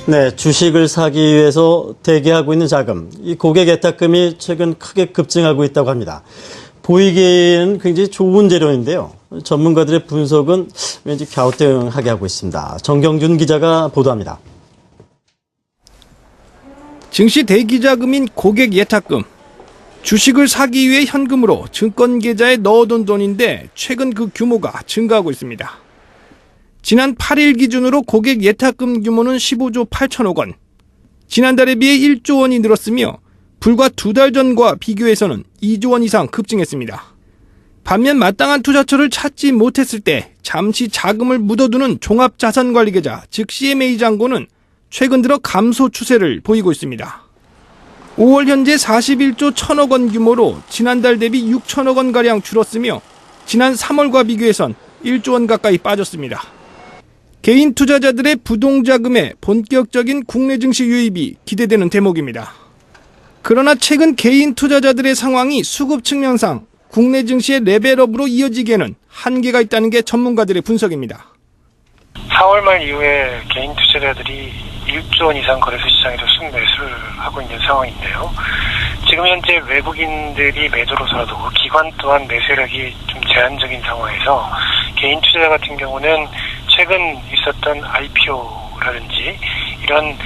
네, 주식을 사기 위해서 대기하고 있는 자금, 이 고객 예탁금이 최근 크게 급증하고 있다고 합니다. 보이기에는 굉장히 좋은 재료인데요. 전문가들의 분석은 왠지 갸우뚱하게 하고 있습니다. 정경준 기자가 보도합니다. 증시 대기자금인 고객 예탁금. 주식을 사기 위해 현금으로 증권 계좌에 넣어둔 돈인데 최근 그 규모가 증가하고 있습니다. 지난 8일 기준으로 고객 예탁금 규모는 15조 8천억 원. 지난달에 비해 1조 원이 늘었으며 불과 2달 전과 비교해서는 2조 원 이상 급증했습니다. 반면 마땅한 투자처를 찾지 못했을 때 잠시 자금을 묻어두는 종합자산관리계좌 즉 CMA 잔고는 최근 들어 감소 추세를 보이고 있습니다. 5월 현재 41조 1천억 원 규모로 지난달 대비 6천억 원가량 줄었으며 지난 3월과 비교해선 1조 원 가까이 빠졌습니다. 개인 투자자들의 부동자금의 본격적인 국내 증시 유입이 기대되는 대목입니다. 그러나 최근 개인 투자자들의 상황이 수급 측면상 국내 증시의 레벨업으로 이어지기에는 한계가 있다는 게 전문가들의 분석입니다. 4월 말 이후에 개인 투자자들이 1조 원 이상 거래소 시장에서 순매수를 하고 있는 상황인데요. 지금 현재 외국인들이 매도로서라도 기관 또한 매수력이 좀 제한적인 상황에서 개인 투자자 같은 경우는 최근 있었던 IPO라든지 이런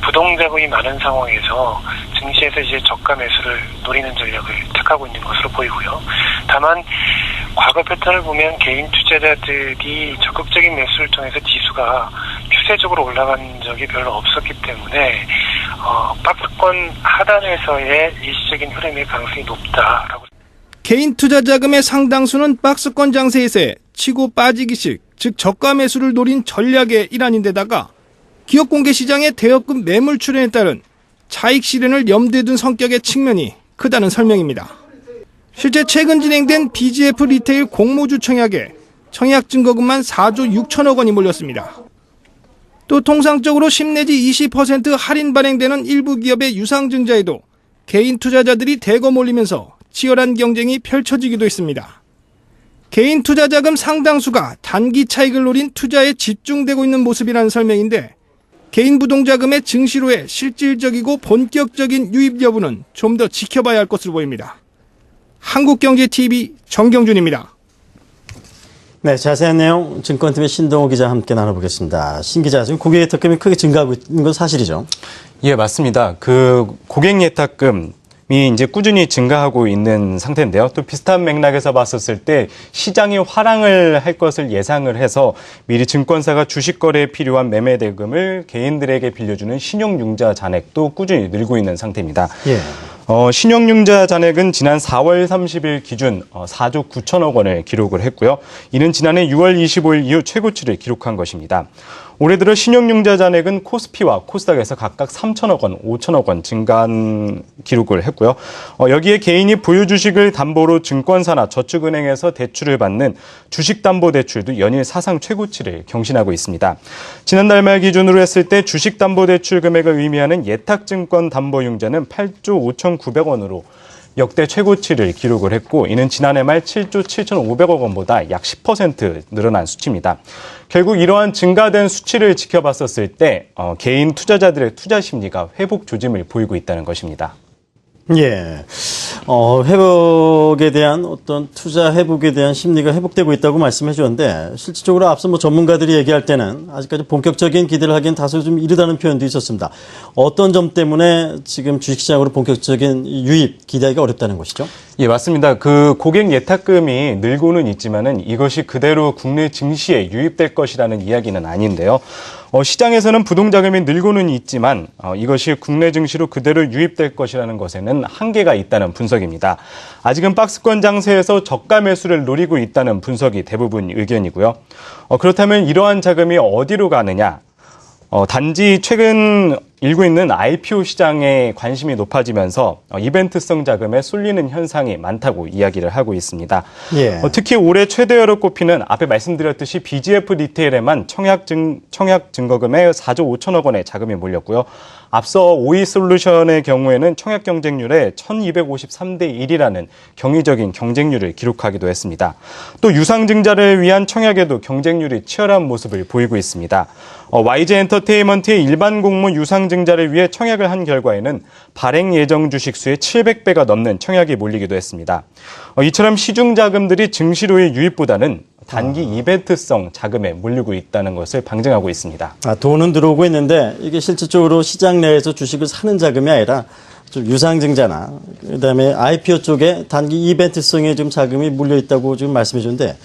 부동자금이 많은 상황에서 증시에서 이제 저가 매수를 노리는 전략을 택하고 있는 것으로 보이고요. 다만 과거 패턴을 보면 개인 투자자들이 적극적인 매수를 통해서 지수가 추세적으로 올라간 적이 별로 없었기 때문에 박스권 하단에서의 일시적인 흐름의 가능성이 높다라고. 개인 투자 자금의 상당수는 박스권 장세에서의 치고 빠지기식, 즉 저가 매수를 노린 전략의 일환인데다가 기업 공개 시장의 대여금 매물 출현에 따른 차익 실현을 염두에 둔 성격의 측면이 크다는 설명입니다. 실제 최근 진행된 BGF 리테일 공모주 청약에 청약 증거금만 4조 6천억 원이 몰렸습니다. 또 통상적으로 10 내지 20% 할인 발행되는 일부 기업의 유상증자에도 개인 투자자들이 대거 몰리면서 치열한 경쟁이 펼쳐지기도 했습니다. 개인 투자 자금 상당수가 단기 차익을 노린 투자에 집중되고 있는 모습이라는 설명인데 개인 부동자금의 증시로의 실질적이고 본격적인 유입 여부는 좀 더 지켜봐야 할 것으로 보입니다. 한국경제TV 정경준입니다. 네, 자세한 내용 증권팀의 신동호 기자와 함께 나눠보겠습니다. 신 기자, 지금 고객 예탁금이 크게 증가하고 있는 건 사실이죠? 예, 맞습니다. 고객 예탁금 이제 꾸준히 증가하고 있는 상태인데요. 또 비슷한 맥락에서 봤었을 때 시장이 화랑을 할 것을 예상을 해서 미리 증권사가 주식 거래에 필요한 매매 대금을 개인들에게 빌려주는 신용융자 잔액도 꾸준히 늘고 있는 상태입니다. 예. 신용융자 잔액은 지난 4월 30일 기준 4조 9천억 원을 기록을 했고요. 이는 지난해 6월 25일 이후 최고치를 기록한 것입니다. 올해 들어 신용융자 잔액은 코스피와 코스닥에서 각각 3천억 원, 5천억 원 증가한 기록을 했고요. 여기에 개인이 보유 주식을 담보로 증권사나 저축은행에서 대출을 받는 주식담보대출도 연일 사상 최고치를 경신하고 있습니다. 지난달 말 기준으로 했을 때 주식담보대출 금액을 의미하는 예탁증권 담보융자는 8조 5,900원으로 역대 최고치를 기록을 했고 이는 지난해 말 7조 7,500억 원보다 약 10% 늘어난 수치입니다. 결국 이러한 증가된 수치를 지켜봤었을 때 개인 투자자들의 투자 심리가 회복 조짐을 보이고 있다는 것입니다. 예. 회복에 대한 어떤 투자 회복에 대한 심리가 회복되고 있다고 말씀해 주셨는데 실질적으로 앞서 전문가들이 얘기할 때는 아직까지 본격적인 기대를 하기엔 다소 좀 이르다는 표현도 있었습니다. 어떤 점 때문에 지금 주식시장으로 본격적인 유입 기대하기가 어렵다는 것이죠? 예, 맞습니다. 고객 예탁금이 늘고는 있지만은 이것이 그대로 국내 증시에 유입될 것이라는 이야기는 아닌데요. 시장에서는 부동자금이 늘고는 있지만 이것이 국내 증시로 그대로 유입될 것이라는 것에는 한계가 있다는 분석입니다. 아직은 박스권 장세에서 저가 매수를 노리고 있다는 분석이 대부분 의견이고요. 그렇다면 이러한 자금이 어디로 가느냐? 단지 최근 일고 있는 IPO 시장에 관심이 높아지면서 이벤트성 자금에 쏠리는 현상이 많다고 이야기를 하고 있습니다. 예. 특히 올해 최대어로 꼽히는 앞에 말씀드렸듯이 BGF 리테일에만 청약 증거금에 4조 5천억 원의 자금이 몰렸고요. 앞서 오이솔루션의 경우에는 청약 경쟁률에 1253대 1이라는 경이적인 경쟁률을 기록하기도 했습니다. 또 유상증자를 위한 청약에도 경쟁률이 치열한 모습을 보이고 있습니다. YG 엔터테인먼트의 일반 공모 유상증자를 위해 청약을 한 결과에는 발행 예정 주식수의 700배가 넘는 청약이 몰리기도 했습니다. 이처럼 시중 자금들이 증시로의 유입보다는 단기 이벤트성 자금에 몰리고 있다는 것을 방증하고 있습니다. 돈은 들어오고 있는데 이게 실질적으로 시장 내에서 주식을 사는 자금이 아니라 좀 유상증자나 그다음에 IPO 쪽에 단기 이벤트성에 좀 자금이 몰려 있다고 지금 말씀해 주는데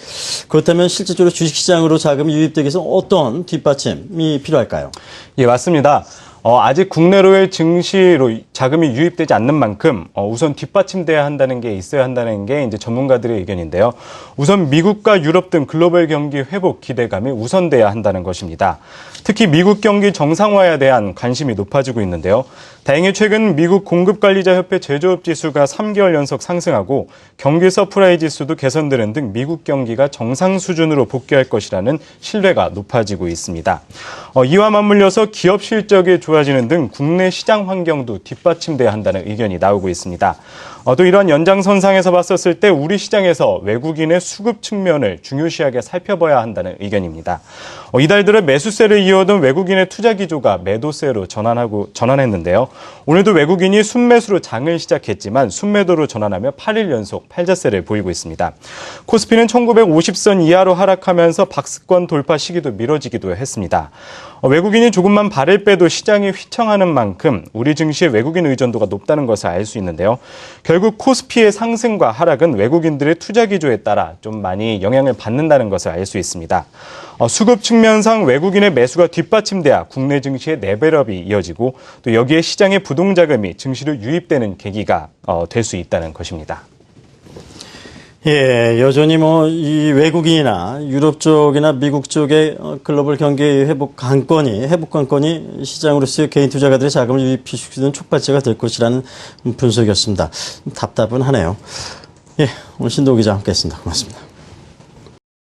그렇다면 실질적으로 주식시장으로 자금이 유입되기 위해서 어떤 뒷받침이 필요할까요? 예, 맞습니다. 아직 국내로의 증시로 자금이 유입되지 않는 만큼 우선 뒷받침돼야 한다는 게 있어야 한다는 게 이제 전문가들의 의견인데요. 우선 미국과 유럽 등 글로벌 경기 회복 기대감이 우선돼야 한다는 것입니다. 특히 미국 경기 정상화에 대한 관심이 높아지고 있는데요. 다행히 최근 미국 공급관리자협회 제조업 지수가 3개월 연속 상승하고 경기 서프라이 지수도 개선되는 등 미국 경기가 정상 수준으로 복귀할 것이라는 신뢰가 높아지고 있습니다. 이와 맞물려서 기업 실적이 좋아지는 등 국내 시장 환경도 뒷받침돼야 한다는 의견이 나오고 있습니다. 또 이런 연장선상에서 봤었을 때 우리 시장에서 외국인의 수급 측면을 중요시하게 살펴봐야 한다는 의견입니다. 이달 들어 매수세를 이어오던 외국인의 투자 기조가 매도세로 전환했는데요. 오늘도 외국인이 순매수로 장을 시작했지만 순매도로 전환하며 8일 연속 팔자세를 보이고 있습니다. 코스피는 1950선 이하로 하락하면서 박스권 돌파 시기도 미뤄지기도 했습니다. 외국인이 조금만 발을 빼도 시장이 휘청하는 만큼 우리 증시의 외국인 의존도가 높다는 것을 알 수 있는데요. 결국 코스피의 상승과 하락은 외국인들의 투자 기조에 따라 좀 많이 영향을 받는다는 것을 알 수 있습니다. 수급 측면상 외국인의 매수가 뒷받침돼야 국내 증시의 레벨업이 이어지고 또 여기에 시장의 부동자금이 증시로 유입되는 계기가 될 수 있다는 것입니다. 예, 여전히 이 외국인이나 유럽 쪽이나 미국 쪽의 글로벌 경기 회복 관건이 시장으로서의 개인 투자가들의 자금을 유입시키는 촉발제가 될 것이라는 분석이었습니다. 답답은 하네요. 예, 오늘 신동호 기자 함께했습니다. 고맙습니다.